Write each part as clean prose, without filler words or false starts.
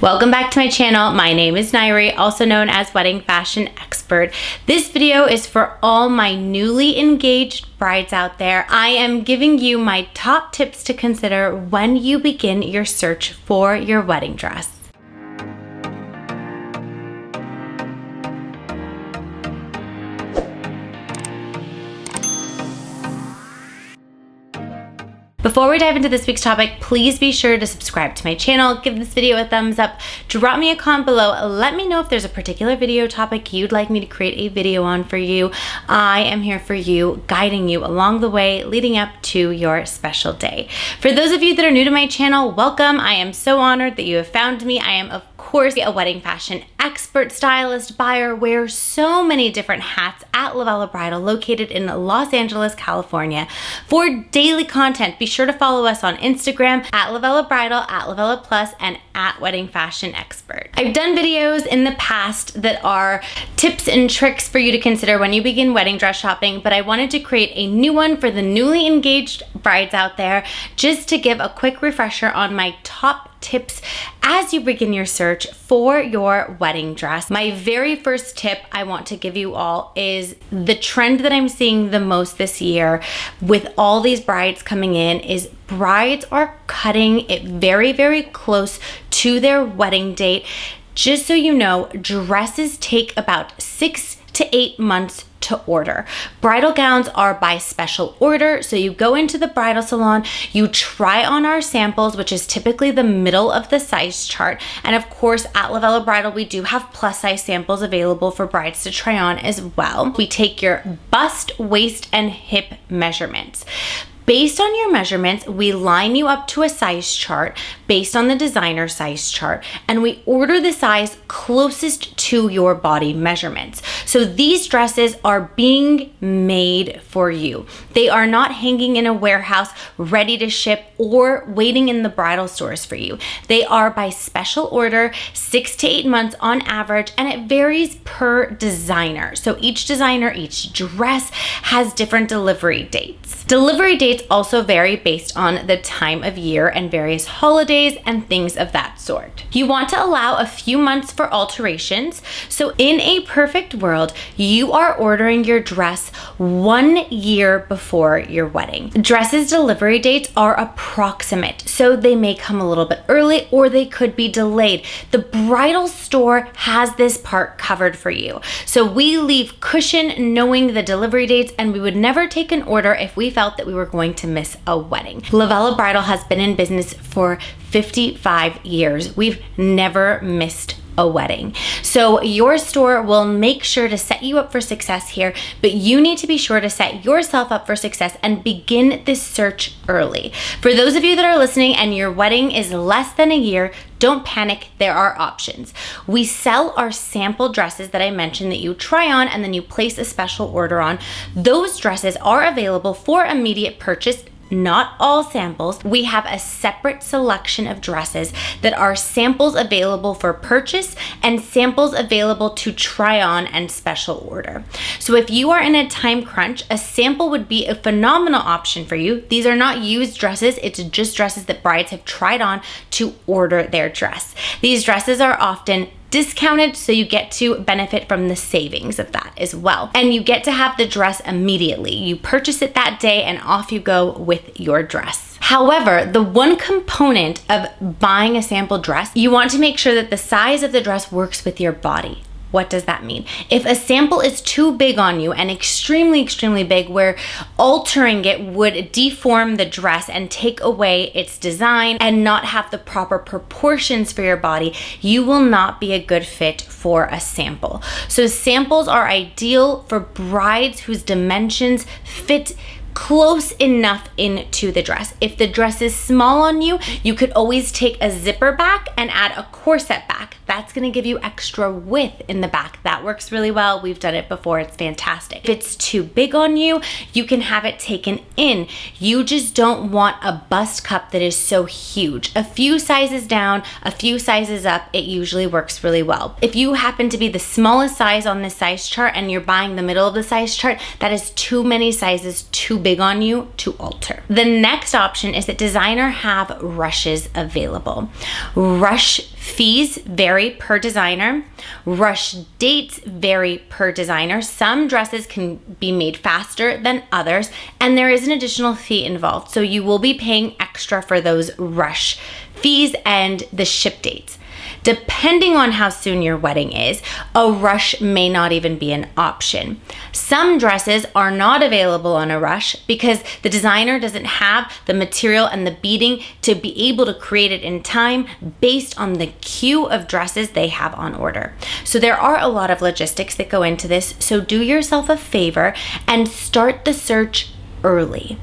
Welcome back to my channel. My name is Nayri, also known as Wedding Fashion Expert. This video is for all my newly engaged brides out there. I am giving you my top tips to consider when you begin your search for your wedding dress. Before we dive into this week's topic, please be sure to subscribe to my channel, give this video a thumbs up, drop me a comment below, let me know if there's a particular video topic you'd like me to create a video on for you. I am here for you, guiding you along the way, leading up to your special day. For those of you that are new to my channel, welcome. I am so honored that you have found me. I am, of course, a wedding fashion expert, stylist, buyer, wear so many different hats at LOVELLA Bridal, located in Los Angeles, California. For daily content, be sure to follow us on Instagram at LOVELLA Bridal, at LOVELLA Plus, and at Wedding Fashion Expert. I've done videos in the past that are tips and tricks for you to consider when you begin wedding dress shopping, but I wanted to create a new one for the newly engaged brides out there, just to give a quick refresher on my top tips as you begin your search for your wedding dress. My very first tip I want to give you all is the trend that I'm seeing the most this year with all these brides coming in is brides are cutting it very, very close to their wedding date. Just so you know, dresses take about 6 to 8 months to order. Bridal gowns are by special order, so you go into the bridal salon, you try on our samples, which is typically the middle of the size chart, and of course at LOVELLA Bridal we do have plus size samples available for brides to try on as well. We take your bust, waist, and hip measurements. Based on your measurements, we line you up to a size chart based on the designer size chart, and we order the size closest to your body measurements. So these dresses are being made for you. They are not hanging in a warehouse ready to ship or waiting in the bridal stores for you. They are by special order, 6 to 8 months on average, and it varies per designer. So each designer, each dress has different delivery dates. Delivery dates also vary based on the time of year and various holidays and things of that sort. You want to allow a few months for alterations. So in a perfect world, you are ordering your dress 1 year before your wedding. Dresses delivery dates are approximate, so they may come a little bit early or they could be delayed. The bridal store has this part covered for you. So we leave cushion knowing the delivery dates, and we would never take an order if we felt that we were going to miss a wedding. LOVELLA Bridal has been in business for 55 years. We've never missed a wedding. So your store will make sure to set you up for success here, but you need to be sure to set yourself up for success and begin this search early. For those of you that are listening and your wedding is less than a year, don't panic, there are options. We sell our sample dresses that I mentioned that you try on and then you place a special order on. Those dresses are available for immediate purchase. Not all samples. We have a separate selection of dresses that are samples available for purchase and samples available to try on and special order. So if you are in a time crunch, a sample would be a phenomenal option for you. These are not used dresses, it's just dresses that brides have tried on to order their dress. These dresses are often discounted, so you get to benefit from the savings of that as well. And you get to have the dress immediately. You purchase it that day and off you go with your dress. However, the one component of buying a sample dress, you want to make sure that the size of the dress works with your body. What does that mean? If a sample is too big on you and extremely, extremely big, where altering it would deform the dress and take away its design and not have the proper proportions for your body, you will not be a good fit for a sample. So samples are ideal for brides whose dimensions fit close enough into the dress. If the dress is small on you, you could always take a zipper back and add a corset back. That's gonna give you extra width in the back. That works really well. We've done it before, it's fantastic. If it's too big on you, you can have it taken in. You just don't want a bust cup that is so huge. A few sizes down, a few sizes up, it usually works really well. If you happen to be the smallest size on this size chart and you're buying the middle of the size chart, that is too many sizes too big on you to alter. The next option is that designer have rushes available. Rush fees vary per designer. Rush dates vary per designer. Some dresses can be made faster than others, and there is an additional fee involved. So you will be paying extra for those rush fees and the ship dates. Depending on how soon your wedding is, a rush may not even be an option. Some dresses are not available on a rush because the designer doesn't have the material and the beading to be able to create it in time based on the queue of dresses they have on order. So there are a lot of logistics that go into this, so do yourself a favor and start the search early.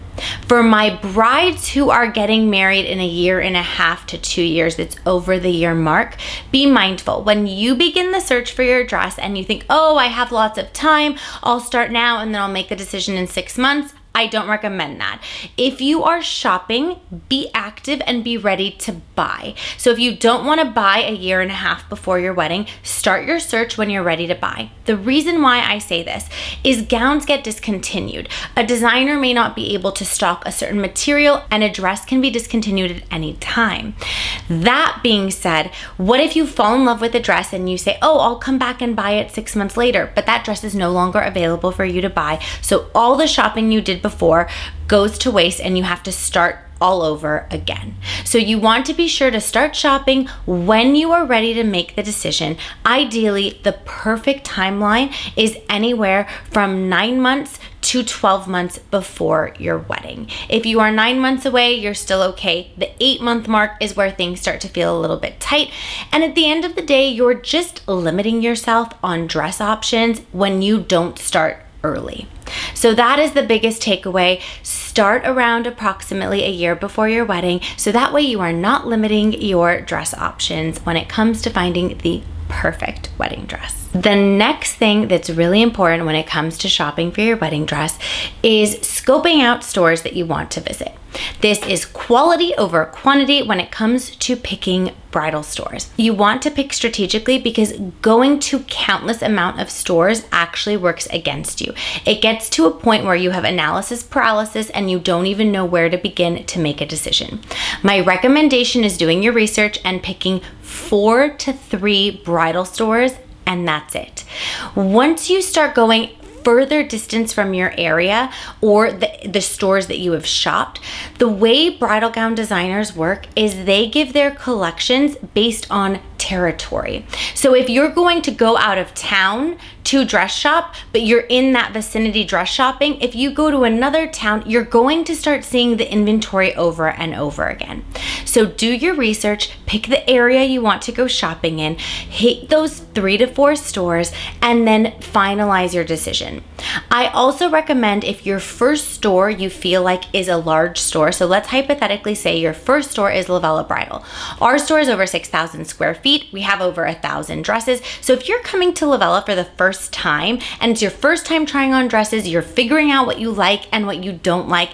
For my brides who are getting married in 1.5 to 2 years, that's over the year mark, be mindful. When you begin the search for your dress and you think, oh, I have lots of time, I'll start now and then I'll make the decision in 6 months, I don't recommend that. If you are shopping, be active and be ready to buy. So if you don't want to buy 1.5 before your wedding, start your search when you're ready to buy. The reason why I say this is gowns get discontinued. A designer may not be able to stock a certain material and a dress can be discontinued at any time. That being said, what if you fall in love with a dress and you say, oh, I'll come back and buy it 6 months later, but that dress is no longer available for you to buy. So all the shopping you did before goes to waste and you have to start all over again. So you want to be sure to start shopping when you are ready to make the decision. Ideally, the perfect timeline is anywhere from 9 months to 12 months before your wedding. If you are 9 months away, you're still okay. The 8-month mark is where things start to feel a little bit tight. And at the end of the day, you're just limiting yourself on dress options when you don't start early. So that is the biggest takeaway. Start around approximately a year before your wedding, so that way you are not limiting your dress options when it comes to finding the perfect wedding dress. The next thing that's really important when it comes to shopping for your wedding dress is scoping out stores that you want to visit. This is quality over quantity when it comes to picking bridal stores. You want to pick strategically because going to countless amount of stores actually works against you. It gets to a point where you have analysis paralysis and you don't even know where to begin to make a decision. My recommendation is doing your research and picking 4 to 3 bridal stores, and that's it. Once you start going further distance from your area or the stores that you have shopped, the way bridal gown designers work is they give their collections based on territory. So if you're going to go out of town to dress shop, but you're in that vicinity dress shopping, if you go to another town, you're going to start seeing the inventory over and over again. So do your research, pick the area you want to go shopping in, hit those 3 to 4 stores, and then finalize your decision. I also recommend if your first store you feel like is a large store, so let's hypothetically say your first store is LOVELLA Bridal. Our store is over 6,000 square feet. We have over 1,000 dresses. So if you're coming to LOVELLA for the first time and it's your first time trying on dresses, you're figuring out what you like and what you don't like,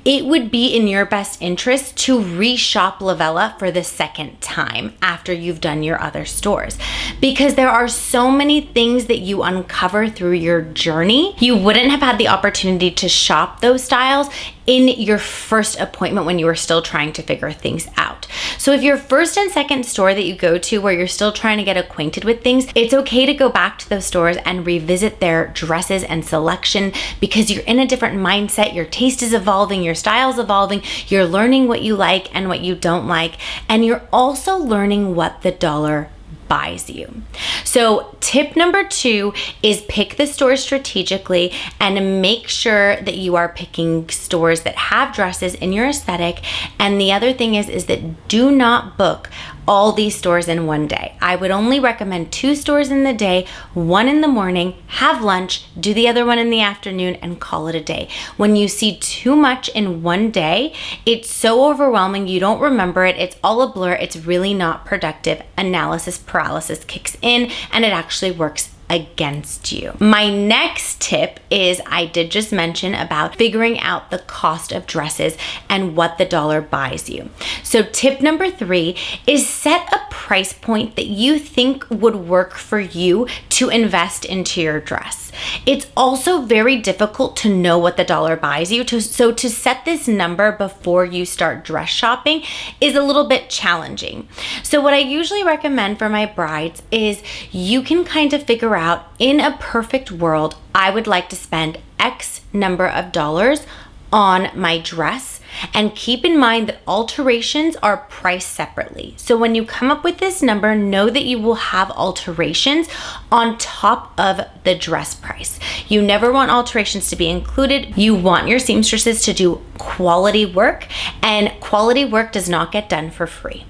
it would be in your best interest to reshop LOVELLA for the second time after you've done your other stores, because there are so many things that you uncover through your journey. You wouldn't have had the opportunity to shop those styles in your first appointment when you were still trying to figure things out. So if your first and second store that you go to where you're still trying to get acquainted with things, it's okay to go back to those stores and revisit their dresses and selection, because you're in a different mindset, your taste is evolving, your style's evolving, you're learning what you like and what you don't like, and you're also learning what the dollar buys you. So tip number 2 is pick the store strategically and make sure that you are picking stores that have dresses in your aesthetic. And the other thing is that do not book all these stores in one day. I would only recommend 2 stores in the day, 1 in the morning, have lunch, do the other one in the afternoon, and call it a day. When you see too much in one day, it's so overwhelming, you don't remember it, it's all a blur, it's really not productive. Analysis paralysis kicks in and it actually works against you. My next tip is I did just mention about figuring out the cost of dresses and what the dollar buys you. So tip number 3 is set a price point that you think would work for you to invest into your dress. It's also very difficult to know what the dollar buys you, so to set this number before you start dress shopping is a little bit challenging. So what I usually recommend for my brides is you can kind of figure out, in a perfect world, I would like to spend X number of dollars on my dress. And keep in mind that alterations are priced separately. So when you come up with this number, know that you will have alterations on top of the dress price. You never want alterations to be included. You want your seamstresses to do quality work, and quality work does not get done for free.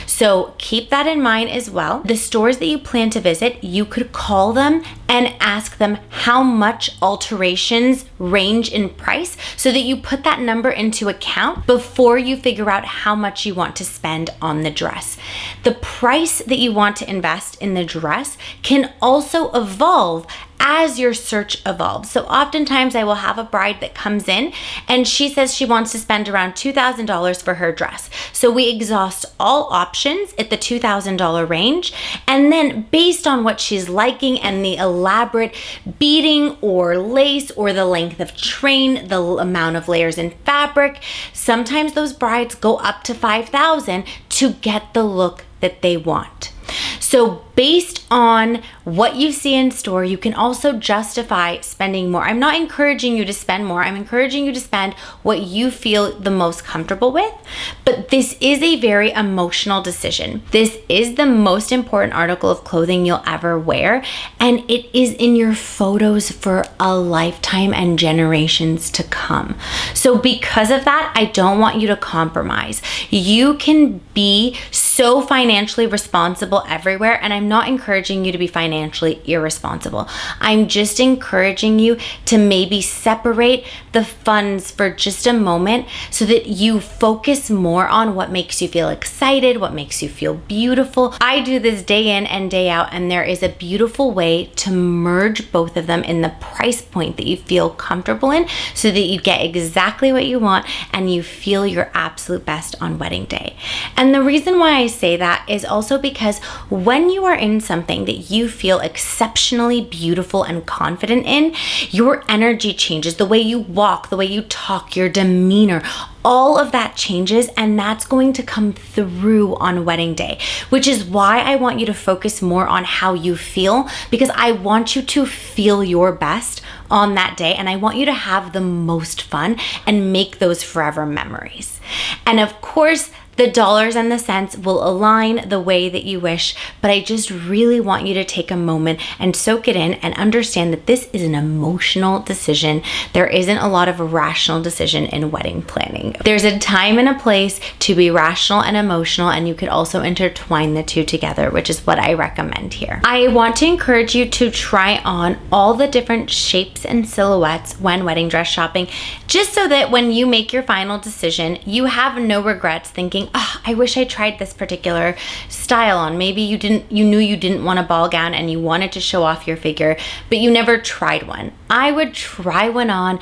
So keep that in mind as well. The stores that you plan to visit, you could call them and ask them how much alterations range in price so that you put that number into account before you figure out how much you want to spend on the dress. The price that you want to invest in the dress can also evolve as your search evolves. So oftentimes I will have a bride that comes in and she says she wants to spend around $2,000 for her dress. So we exhaust all options at the $2,000 range. And then based on what she's liking and the elaborate beading or lace or the length of train, the amount of layers in fabric, sometimes those brides go up to $5,000 to get the look that they want. So based on what you see in store, you can also justify spending more. I'm not encouraging you to spend more. I'm encouraging you to spend what you feel the most comfortable with. But this is a very emotional decision. This is the most important article of clothing you'll ever wear. And it is in your photos for a lifetime and generations to come. So because of that, I don't want you to compromise. You can be so financially responsible everywhere, and I'm not encouraging you to be financially irresponsible. I'm just encouraging you to maybe separate the funds for just a moment so that you focus more on what makes you feel excited, what makes you feel beautiful. I do this day in and day out, and there is a beautiful way to merge both of them in the price point that you feel comfortable in so that you get exactly what you want and you feel your absolute best on wedding day. And the reason why I say that is also because when you are in something that you feel exceptionally beautiful and confident in, your energy changes, the way you walk, the way you talk, your demeanor, all of that changes, and that's going to come through on wedding day, which is why I want you to focus more on how you feel, because I want you to feel your best on that day, and I want you to have the most fun and make those forever memories. And of course, the dollars and the cents will align the way that you wish, but I just really want you to take a moment and soak it in and understand that this is an emotional decision. There isn't a lot of rational decision in wedding planning. There's a time and a place to be rational and emotional, and you could also intertwine the two together, which is what I recommend here. I want to encourage you to try on all the different shapes and silhouettes when wedding dress shopping, just so that when you make your final decision, you have no regrets thinking, oh, I wish I tried this particular style on. Maybe you knew you didn't want a ball gown and you wanted to show off your figure, but you never tried one. I would try one on,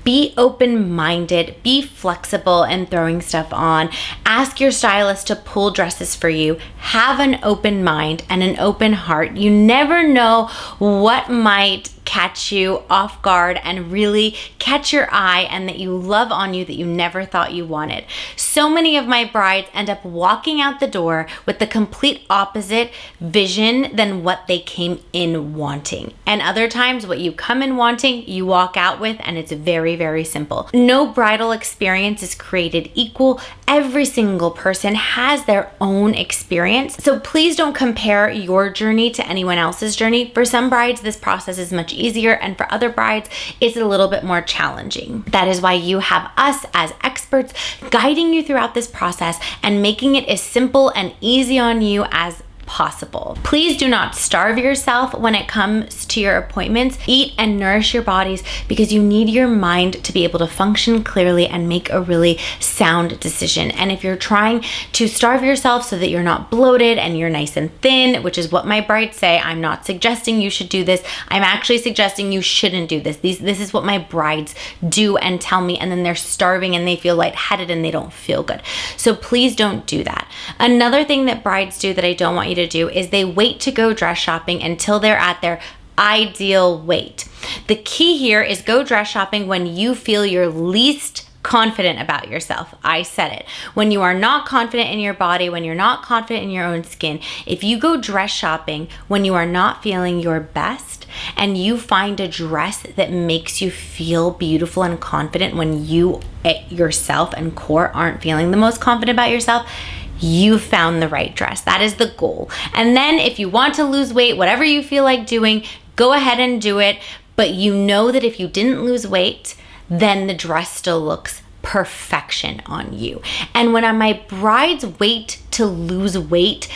be open-minded, be flexible in throwing stuff on, ask your stylist to pull dresses for you, have an open mind and an open heart. You never know what might catch you off guard and really catch your eye and that you love on you that you never thought you wanted. So many of my brides end up walking out the door with the complete opposite vision than what they came in wanting. And other times what you come in wanting, you walk out with, and it's very, very simple. No bridal experience is created equal. Every single person has their own experience. So please don't compare your journey to anyone else's journey. For some brides, this process is much easier, and for other brides, it's a little bit more challenging. That is why you have us as experts guiding you throughout this process and making it as simple and easy on you as possible. Please do not starve yourself when it comes to your appointments. Eat and nourish your bodies because you need your mind to be able to function clearly and make a really sound decision. And if you're trying to starve yourself so that you're not bloated and you're nice and thin, which is what my brides say, I'm not suggesting you should do this. I'm actually suggesting you shouldn't do this. This is what my brides do and tell me, and then they're starving and they feel lightheaded and they don't feel good. So please don't do that. Another thing that brides do that I don't want you to do is they wait to go dress shopping until they're at their ideal weight. The key here is go dress shopping when you feel your least confident about yourself. I said it. When you are not confident in your body, when you're not confident in your own skin, if you go dress shopping when you are not feeling your best and you find a dress that makes you feel beautiful and confident when you yourself and core aren't feeling the most confident about yourself, you found the right dress. That is the goal. And then if you want to lose weight, whatever you feel like doing, go ahead and do it. But you know that if you didn't lose weight, then the dress still looks perfection on you. And when my brides wait to lose weight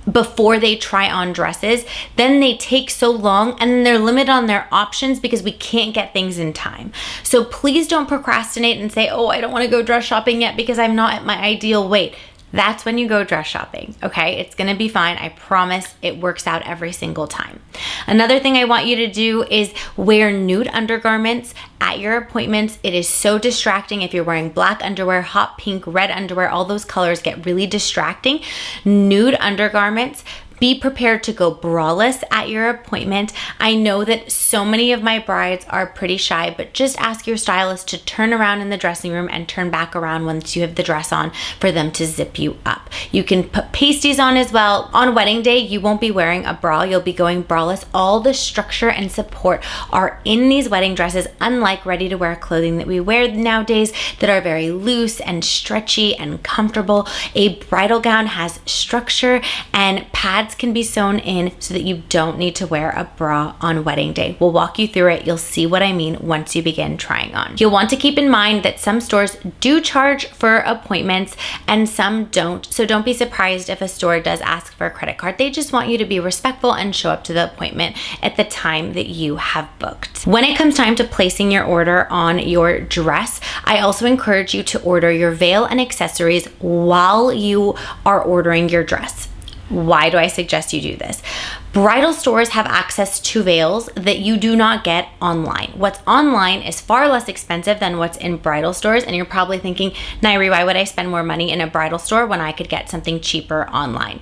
before they try on dresses, then they take so long and then they're limited on their options because we can't get things in time. So please don't procrastinate and say, oh, I don't want to go dress shopping yet because I'm not at my ideal weight. That's when you go dress shopping, okay? It's gonna be fine. I promise it works out every single time. Another thing I want you to do is wear nude undergarments at your appointments. It is so distracting if you're wearing black underwear, hot pink, red underwear, all those colors get really distracting. Nude undergarments. Be prepared to go braless at your appointment. I know that so many of my brides are pretty shy, but just ask your stylist to turn around in the dressing room and turn back around once you have the dress on for them to zip you up. You can put pasties on as well. On wedding day, you won't be wearing a bra. You'll be going braless. All the structure and support are in these wedding dresses, unlike ready-to-wear clothing that we wear nowadays that are very loose and stretchy and comfortable. A bridal gown has structure and pads can be sewn in so that you don't need to wear a bra on wedding day. We'll walk you through it. You'll see what I mean once you begin trying on. You'll want to keep in mind that some stores do charge for appointments and some don't. So don't be surprised if a store does ask for a credit card. They just want you to be respectful and show up to the appointment at the time that you have booked. When it comes time to placing your order on your dress, I also encourage you to order your veil and accessories while you are ordering your dress. Why do I suggest you do this? Bridal stores have access to veils that you do not get online. What's online is far less expensive than what's in bridal stores, and you're probably thinking, Nayri, why would I spend more money in a bridal store when I could get something cheaper online?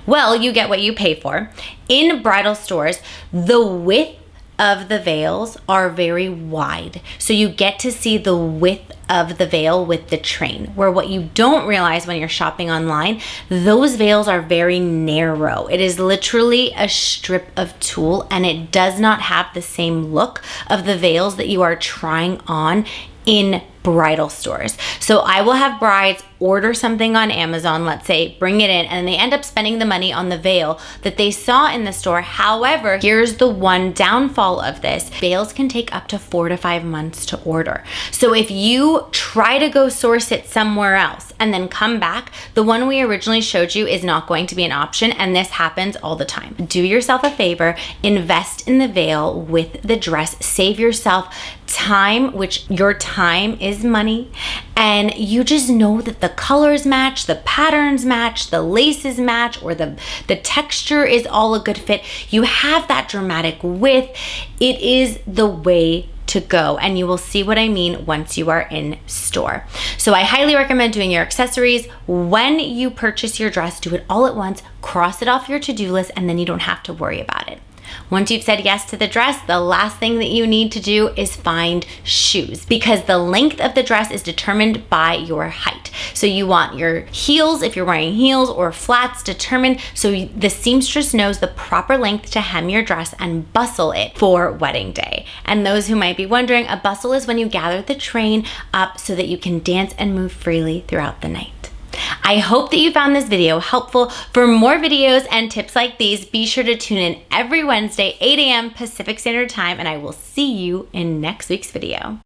Well, you get what you pay for. In bridal stores, the width of the veils are very wide. So you get to see the width of the veil with the train, where what you don't realize when you're shopping online, those veils are very narrow. It is literally a strip of tulle and it does not have the same look of the veils that you are trying on in bridal stores. So I will have brides order something on Amazon, let's say, bring it in, and they end up spending the money on the veil that they saw in the store. However, here's the one downfall of this. Veils can take up to 4 to 5 months to order. So if you try to go source it somewhere else and then come back, the one we originally showed you is not going to be an option, and this happens all the time. Do yourself a favor, invest in the veil with the dress, save yourself time, which your time is money, and you just know that the colors match, the patterns match, the laces match, or the texture is all a good fit. You have that dramatic width. It is the way to go, and you will see what I mean once you are in store. So I highly recommend doing your accessories. When you purchase your dress, do it all at once, cross it off your to-do list, and then you don't have to worry about it. Once you've said yes to the dress, the last thing that you need to do is find shoes, because the length of the dress is determined by your height. So you want your heels, if you're wearing heels, or flats determined so the seamstress knows the proper length to hem your dress and bustle it for wedding day. And those who might be wondering, a bustle is when you gather the train up so that you can dance and move freely throughout the night. I hope that you found this video helpful. For more videos and tips like these, be sure to tune in every Wednesday, 8 a.m. Pacific Standard Time, and I will see you in next week's video.